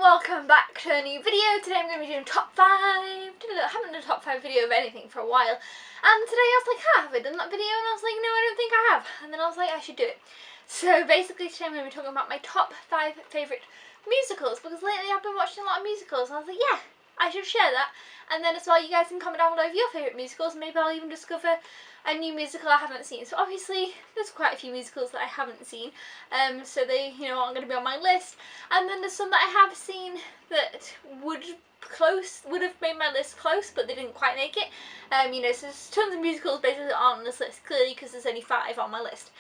welcome back to a new video. Today I'm going to be doing top 5. I haven't done a top 5 video of anything for a while. And today I was like, have I done that video? And I was like, no, I don't think I have. And then I was like, I should do it. So basically today I'm going to be talking about my top 5 favourite musicals, because lately I've been watching a lot of musicals and I was like, yeah, I should share that. And then as well, you guys can comment down below your favourite musicals, and maybe I'll even discover a new musical I haven't seen. So obviously there's quite a few musicals that I haven't seen, so they, aren't going to be on my list. And then there's some that I have seen that would have made my list close, but they didn't quite make it. So there's tons of musicals basically that aren't on this list, clearly, because there's only 5 on my list.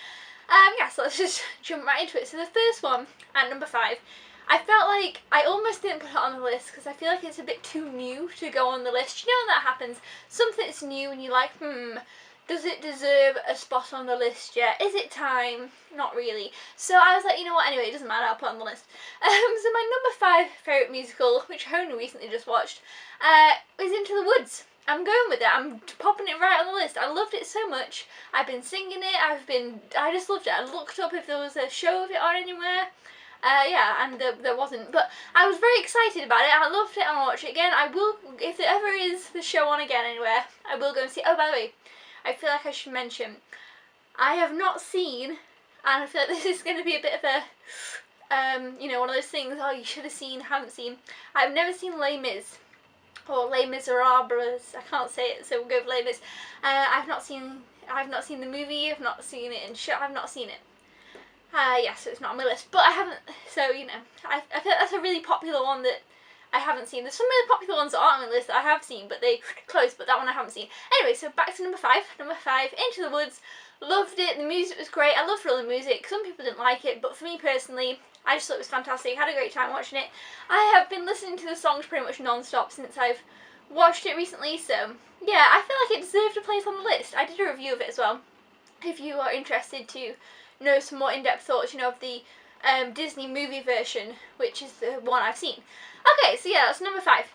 So let's just jump right into it. So the first one, at number 5, I felt like I almost didn't put it on the list because I feel like it's a bit too new to go on the list. You know when that happens? Something's new and you're like, does it deserve a spot on the list yet? Is it time? Not really. So I was like, you know what, anyway, it doesn't matter, I'll put it on the list. So my number 5 favourite musical, which I only recently just watched, is Into the Woods. I'm going with it. I'm popping it right on the list. I loved it so much. I've been singing it. I just loved it. I looked up if there was a show of it on anywhere. And there wasn't, but I was very excited about it. I loved it, and I'll watch it again. I will, if there ever is the show on again anywhere, I will go and see it. Oh, by the way, I feel like I should mention, I have not seen, and I feel like this is going to be a bit of a, one of those things, oh, you should have seen, haven't seen. I've never seen Les Mis, or Les Miserables, I can't say it, so we'll go with Les Mis. I've not seen the movie, I've not seen it in show, I've not seen it. So it's not on my list, but I haven't, so, I feel like that's a really popular one that I haven't seen. There's some really popular ones that aren't on my list that I have seen, but they close, but that one I haven't seen. Anyway, so back to number 5. Number 5, Into the Woods. Loved it, the music was great. I love thriller music. Some people didn't like it, but for me personally, I just thought it was fantastic. I had a great time watching it. I have been listening to the songs pretty much non-stop since I've watched it recently, so, yeah, I feel like it deserved a place on the list. I did a review of it as well, if you are interested to know some more in-depth thoughts, of the Disney movie version, which is the one I've seen. Okay, so yeah, that's number 5.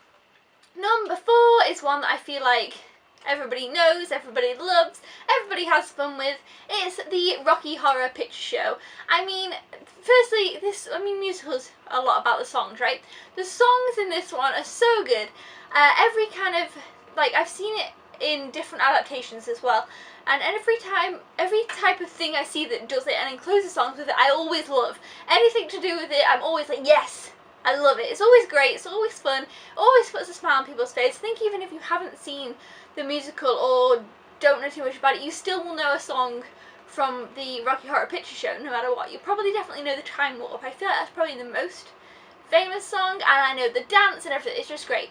Number 4 is one that I feel like everybody knows, everybody loves, everybody has fun with. It's the Rocky Horror Picture Show. Firstly, musicals are a lot about the songs, right? The songs in this one are so good. Every kind of, I've seen it in different adaptations as well, and every type of thing I see that does it and includes the songs with it, I always love. Anything to do with it, I'm always like, yes, I love it. It's always great, it's always fun, always puts a smile on people's face. I think even if you haven't seen the musical or don't know too much about it, you still will know a song from the Rocky Horror Picture Show, no matter what. You probably definitely know the Time Warp. I feel like that's probably the most famous song, and I know the dance and everything. It's just great.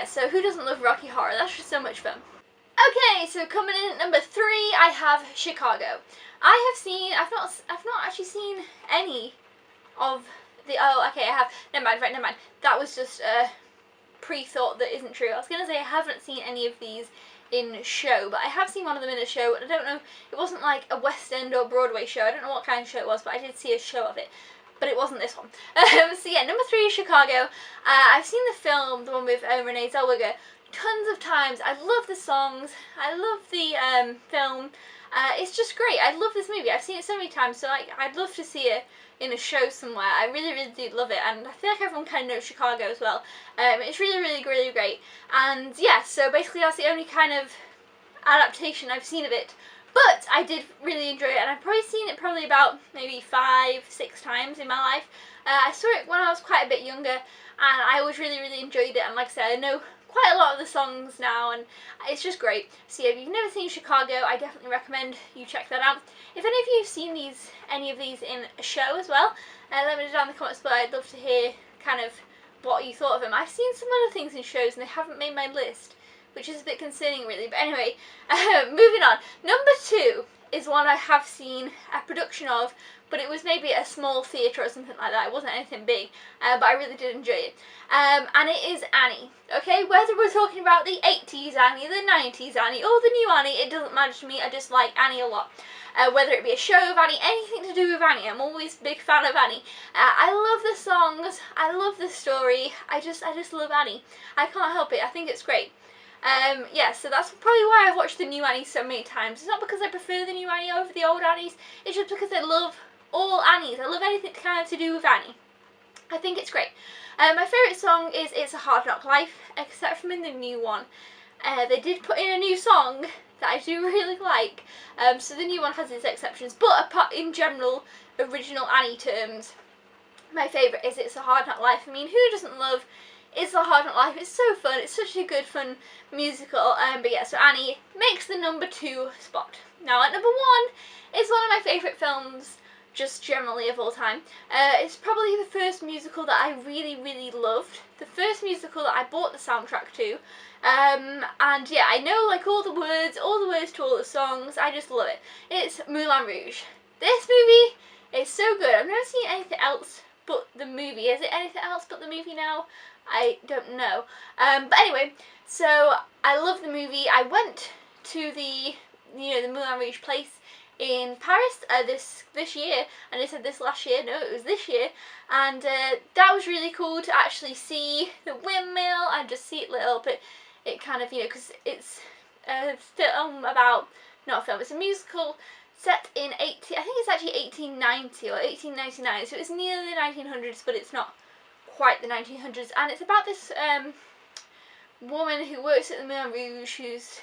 So who doesn't love Rocky Horror? That's just so much fun. Okay, so coming in at number 3, I have Chicago. I've not actually seen any of the, I have, never mind. That was just a pre-thought that isn't true. I was going to say I haven't seen any of these in show, but I have seen one of them in a show, and I don't know, it wasn't like a West End or Broadway show. I don't know what kind of show it was, but I did see a show of it. But it wasn't this one. So yeah, number 3 is Chicago. I've seen the film, the one with Renee Zellweger, tons of times. I love the songs. I love the film. It's just great. I love this movie. I've seen it so many times, so I'd love to see it in a show somewhere. I really, really do love it, and I feel like everyone kind of knows Chicago as well. It's really, really, really great. And yeah, so basically that's the only kind of adaptation I've seen of it. But I did really enjoy it, and I've probably seen it about maybe 5-6 times in my life. I saw it when I was quite a bit younger, and I always really, really enjoyed it. And like I said, I know quite a lot of the songs now, and it's just great. So yeah, if you've never seen Chicago, I definitely recommend you check that out. If any of you have seen any of these in a show as well, let me know down in the comments below. I'd love to hear kind of what you thought of them. I've seen some other things in shows and they haven't made my list, which is a bit concerning really, but anyway, moving on. Number 2 is one I have seen a production of, but it was maybe a small theatre or something like that. It wasn't anything big, but I really did enjoy it. And it is Annie. Okay, whether we're talking about the 80s Annie, the 90s Annie, or the new Annie, it doesn't matter to me. I just like Annie a lot. Whether it be a show of Annie, anything to do with Annie, I'm always a big fan of Annie. I love the songs, I love the story, I just love Annie. I can't help it, I think it's great. So that's probably why I've watched the new Annie so many times. It's not because I prefer the new Annie over the old Annies, it's just because I love all Annies. I love anything kind of to do with Annie. I I think it's great. My favourite song is It's a Hard Knock Life, except from in the new one. They did put in a new song that I do really like, so the new one has its exceptions, but apart in general, original Annie terms, my favourite is It's a Hard Knock Life. I mean, who doesn't love It's a Hard Knock Life? It's so fun, it's such a good fun musical, but yeah, so Annie makes the number 2 spot. Now at number 1 is one of my favourite films, just generally of all time. It's probably the first musical that I really loved, the first musical that I bought the soundtrack to, and yeah, I know like all the words to all the songs. I just love it. It's Moulin Rouge. This movie is so good. I've never seen anything else but the movie. Is it anything else but the movie now? I don't know. But anyway, so I love the movie. I went to the Moulin Rouge place in Paris this year, and I said this last year, no, it was this year, and that was really cool to actually see the windmill and just see it lit up. It kind of, because it's still about, not a film, it's a musical set in I think it's actually 1890 or 1899, so it's near the 1900s, but it's not quite the 1900s, and it's about this woman who works at the Moulin Rouge who's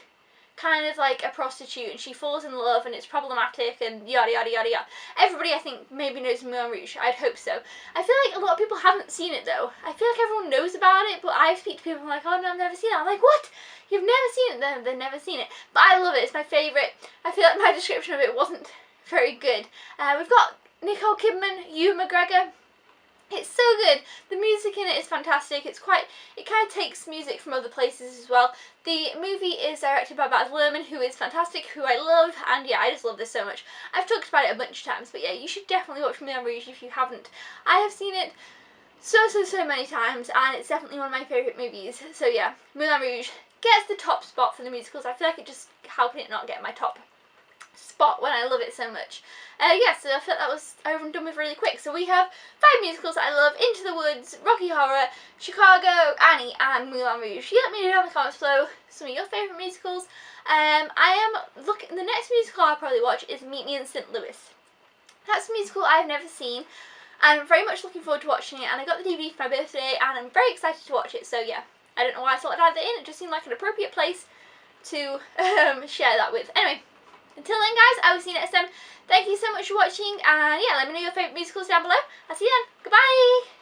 kind of like a prostitute, and she falls in love, and it's problematic, and yada yada yada yada. Everybody, I think, maybe knows Moulin Rouge. I'd hope so. I feel like a lot of people haven't seen it though. I feel like everyone knows about it, but I speak to people like, oh no, I've never seen it. I'm like, what? You've never seen it? No, they've never seen it. But I love it. It's my favourite. I feel like my description of it wasn't very good. We've got Nicole Kidman, Ewan McGregor. It's so good. The music in it is fantastic. It kind of takes music from other places as well. The movie is directed by Baz Luhrmann, who is fantastic, who I love, and yeah, I just love this so much. I've talked about it a bunch of times, but yeah, you should definitely watch Moulin Rouge if you haven't. I have seen it so many times, and it's definitely one of my favourite movies. So yeah, Moulin Rouge gets the top spot for the musicals. I feel like how can it not get my top spot when I love it so much? Yeah, so I felt that was over and done with really quick. So we have 5 musicals that I love: Into the Woods, Rocky Horror, Chicago, Annie, and Moulin Rouge. You let me know down in the comments below some of your favourite musicals. The next musical I'll probably watch is Meet Me in St. Louis. That's a musical I've never seen, and I'm very much looking forward to watching it, and I got the DVD for my birthday, and I'm very excited to watch it, so yeah. I don't know why I thought I'd add that in, it just seemed like an appropriate place to share that with. Anyway, until then guys, I will see you next time. Thank you so much for watching, and yeah, let me know your favourite musicals down below. I'll see you then. Goodbye!